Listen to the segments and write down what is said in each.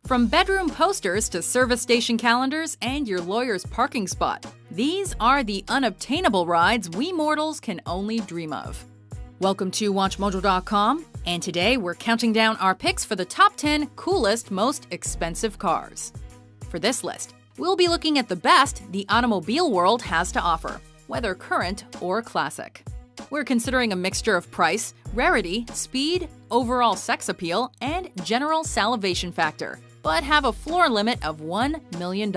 From bedroom posters to service station calendars and your lawyer's parking spot, these are the unobtainable rides we mortals can only dream of. Welcome to WatchMojo.com, and today we're counting down our picks for the top 10 coolest, most expensive cars. For this list, we'll be looking at the best the automobile world has to offer, whether current or classic. We're considering a mixture of price, rarity, speed, overall sex appeal, and general salivation factor, but have a floor limit of $1 million.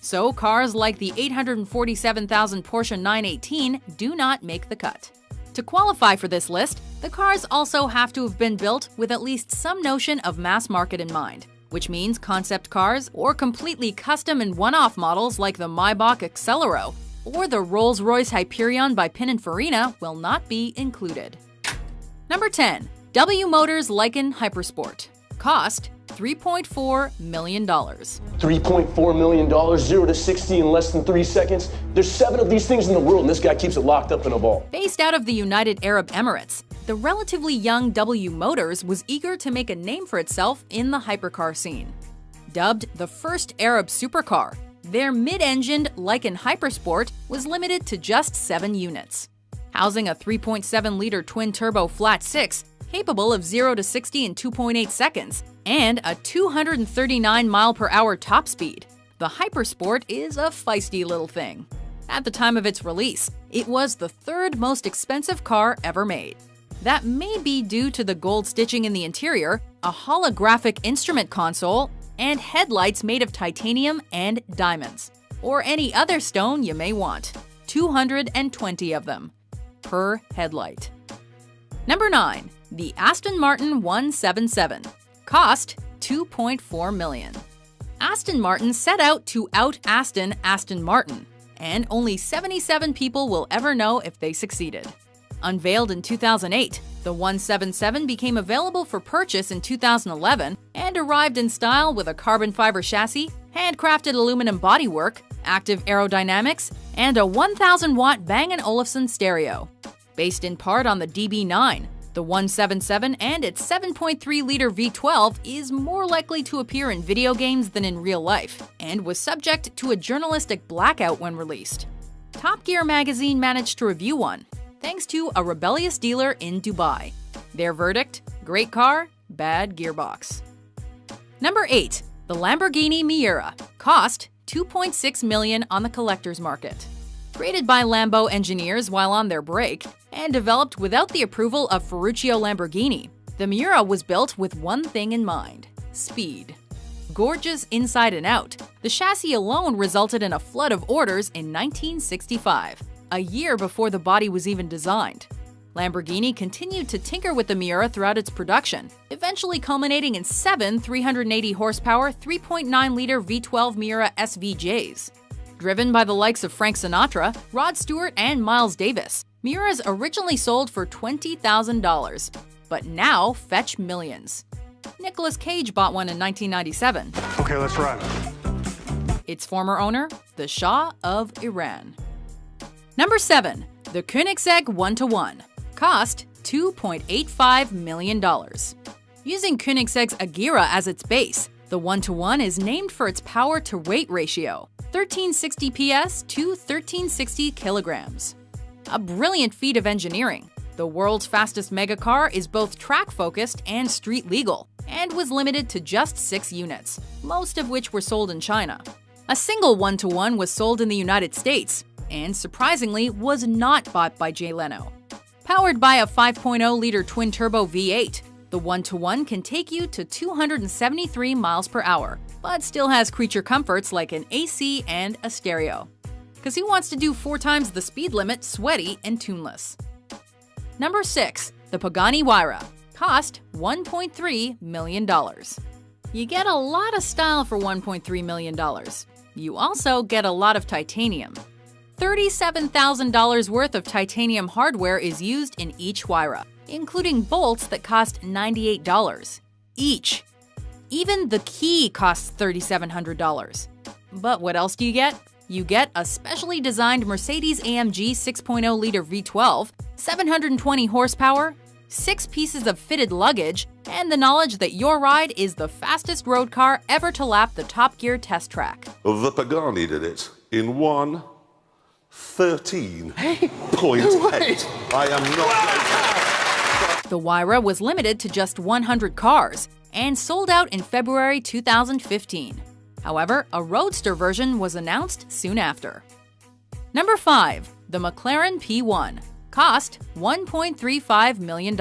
So cars like the $847,000 Porsche 918 do not make the cut. To qualify for this list, the cars also have to have been built with at least some notion of mass market in mind, which means concept cars or completely custom and one-off models like the Maybach Accelero or the Rolls-Royce Hyperion by Pininfarina will not be included. Number 10. W Motors Lykan Hypersport. Cost $3.4 million. $3.4 million, 0 to 60 in less than 3 seconds. There's 7 of these things in the world, and this guy keeps it locked up in a vault. Based out of the United Arab Emirates, the relatively young W Motors was eager to make a name for itself in the hypercar scene. Dubbed the first Arab supercar, their mid-engined Lykan Hypersport was limited to just 7 units. Housing a 3.7-liter twin-turbo flat-six, capable of 0 to 60 in 2.8 seconds, and a 239 mile/hour top speed, the Hypersport is a feisty little thing. At the time of its release, it was the 3rd most expensive car ever made. That may be due to the gold stitching in the interior, a holographic instrument console, and headlights made of titanium and diamonds, or any other stone you may want. 220 of them per headlight. Number 9. The Aston Martin 177. Cost $2.4 million. Aston Martin set out to out-Aston Aston Martin, and only 77 people will ever know if they succeeded. Unveiled in 2008, the 177 became available for purchase in 2011 and arrived in style with a carbon fiber chassis, handcrafted aluminum bodywork, active aerodynamics, and a 1,000-watt Bang & Olufsen stereo. Based in part on the DB9, the 177 and its 7.3-liter V12 is more likely to appear in video games than in real life, and was subject to a journalistic blackout when released. Top Gear magazine managed to review one, thanks to a rebellious dealer in Dubai. Their verdict: great car, bad gearbox. Number 8. The Lamborghini Miura. Cost $2.6 million on the collector's market. Created by Lambo engineers while on their break, and developed without the approval of Ferruccio Lamborghini, the Miura was built with one thing in mind: speed. Gorgeous inside and out, the chassis alone resulted in a flood of orders in 1965, a year before the body was even designed. Lamborghini continued to tinker with the Miura throughout its production, eventually culminating in 7 380-horsepower 3.9-liter V12 Miura SVJs. Driven by the likes of Frank Sinatra, Rod Stewart, and Miles Davis, Miuras originally sold for $20,000, but now fetch millions. Nicolas Cage bought one in 1997. Okay, let's run. Its former owner, the Shah of Iran. Number 7. The Koenigsegg 1-to-1. Cost $2.85 million. Using Koenigsegg's Agera as its base, the 1-to-1 is named for its power-to-weight ratio, 1360 PS to 1360 kilograms. A brilliant feat of engineering, the world's fastest megacar is both track-focused and street-legal, and was limited to just 6 units, most of which were sold in China. A single 1-to-1 was sold in the United States, and surprisingly was not bought by Jay Leno. Powered by a 5.0-liter twin-turbo V8, the 1-to-1 can take you to 273 miles per hour, but still has creature comforts like an AC and a stereo. Because who wants to do 4 times the speed limit sweaty and tuneless? Number 6. The Pagani Huayra. Cost $1.3 million. You get a lot of style for $1.3 million. You also get a lot of titanium. $37,000 worth of titanium hardware is used in each Huayra, including bolts that cost $98 each. Even the key costs $3,700. But what else do you get? You get a specially designed Mercedes-AMG 6.0-liter V12, 720 horsepower, 6 pieces of fitted luggage, and the knowledge that your ride is the fastest road car ever to lap the Top Gear test track. The Pagani did it in 1:13.8. I am not joking. The Huayra was limited to just 100 cars and sold out in February 2015. However, a roadster version was announced soon after. Number 5. The McLaren P1. Cost $1.35 million.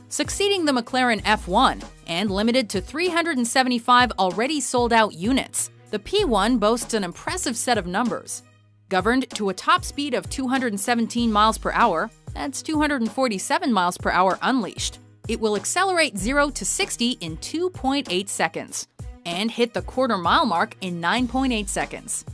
Succeeding the McLaren F1 and limited to 375 already sold-out units, the P1 boasts an impressive set of numbers. Governed to a top speed of 217 miles per hour, that's 247 miles per hour unleashed, it will accelerate 0 to 60 in 2.8 seconds and hit the quarter-mile mark in 9.8 seconds.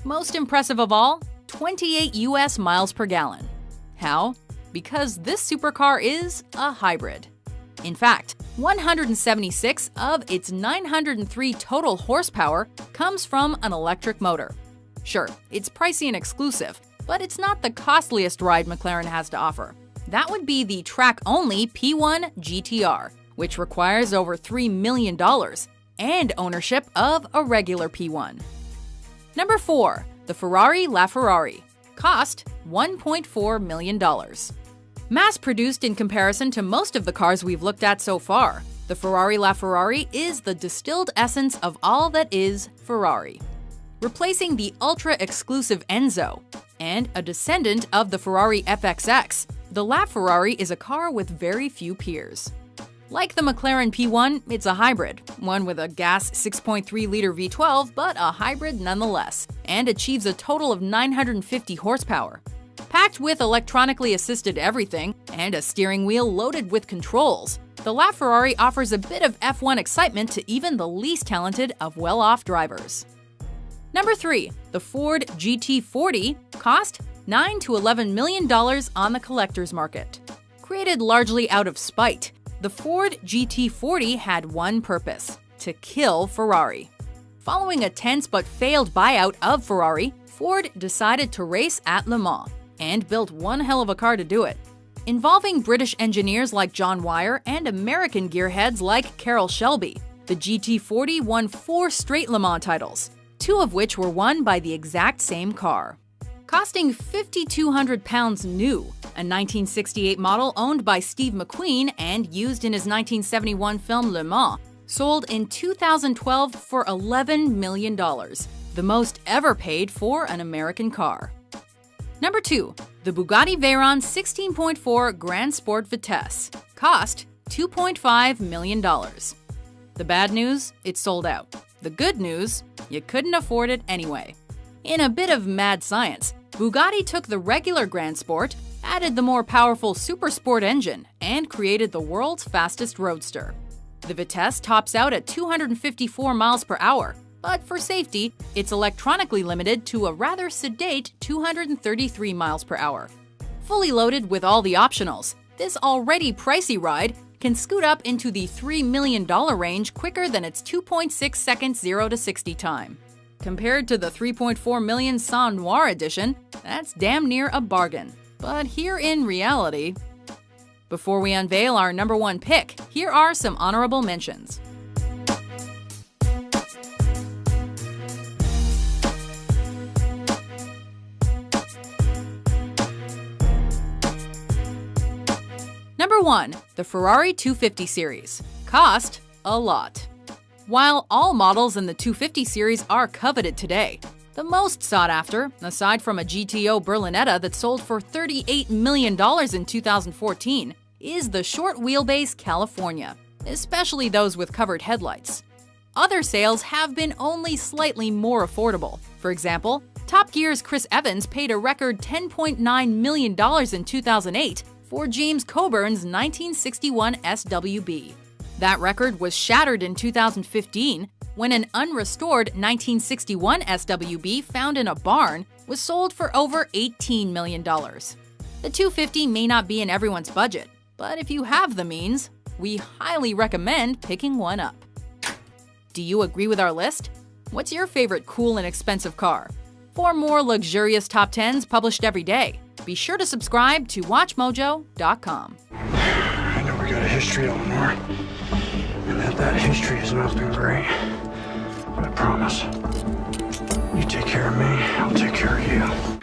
Most impressive of all, 28 US miles per gallon. How? Because this supercar is a hybrid. In fact, 176 of its 903 total horsepower comes from an electric motor. Sure, it's pricey and exclusive, but it's not the costliest ride McLaren has to offer. That would be the track-only P1 GTR, which requires over $3 million, and ownership of a regular P1. Number 4. The Ferrari LaFerrari. Cost $1.4 million. Mass-produced in comparison to most of the cars we've looked at so far, the Ferrari LaFerrari is the distilled essence of all that is Ferrari. Replacing the ultra-exclusive Enzo and a descendant of the Ferrari FXX, the LaFerrari is a car with very few peers. Like the McLaren P1, it's a hybrid, one with a gas 6.3-liter V12, but a hybrid nonetheless, and achieves a total of 950 horsepower. Packed with electronically assisted everything and a steering wheel loaded with controls, the LaFerrari offers a bit of F1 excitement to even the least talented of well-off drivers. Number 3. The Ford GT40. Cost $9 to $11 million on the collector's market. Created largely out of spite, the Ford GT40 had one purpose: to kill Ferrari. Following a tense but failed buyout of Ferrari, Ford decided to race at Le Mans, and built one hell of a car to do it. Involving British engineers like John Wyer and American gearheads like Carroll Shelby, the GT40 won 4 straight Le Mans titles, 2 of which were won by the exact same car. Costing 5,200 pounds new, a 1968 model owned by Steve McQueen and used in his 1971 film Le Mans, sold in 2012 for $11 million, the most ever paid for an American car. Number 2. The Bugatti Veyron 16.4 Grand Sport Vitesse. Cost $2.5 million. The bad news? It sold out. The good news? You couldn't afford it anyway. In a bit of mad science, Bugatti took the regular Grand Sport, added the more powerful Super Sport engine, and created the world's fastest roadster. The Vitesse tops out at 254 miles per hour, but for safety, it's electronically limited to a rather sedate 233 miles per hour. Fully loaded with all the optionals, this already pricey ride can scoot up into the $3 million range quicker than its 2.6 seconds 0 to 60 time. Compared to the $3.4 million Sang Noir edition, that's damn near a bargain. But here in reality, before we unveil our number 1 pick, here are some honorable mentions. Number 1. The Ferrari 250 series. Cost a lot. While all models in the 250 series are coveted today, the most sought after, aside from a GTO Berlinetta that sold for $38 million in 2014, is the short wheelbase California, especially those with covered headlights. Other sales have been only slightly more affordable. For example, Top Gear's Chris Evans paid a record $10.9 million in 2008 for James Coburn's 1961 SWB. That record was shattered in 2015 when an unrestored 1961 SWB found in a barn was sold for over $18 million. The 250 may not be in everyone's budget, but if you have the means, we highly recommend picking one up. Do you agree with our list? What's your favorite cool and expensive car? For more luxurious top 10s published every day, be sure to subscribe to WatchMojo.com. I know we got a history, Eleanor, and that history has not been great. But I promise, you take care of me, I'll take care of you.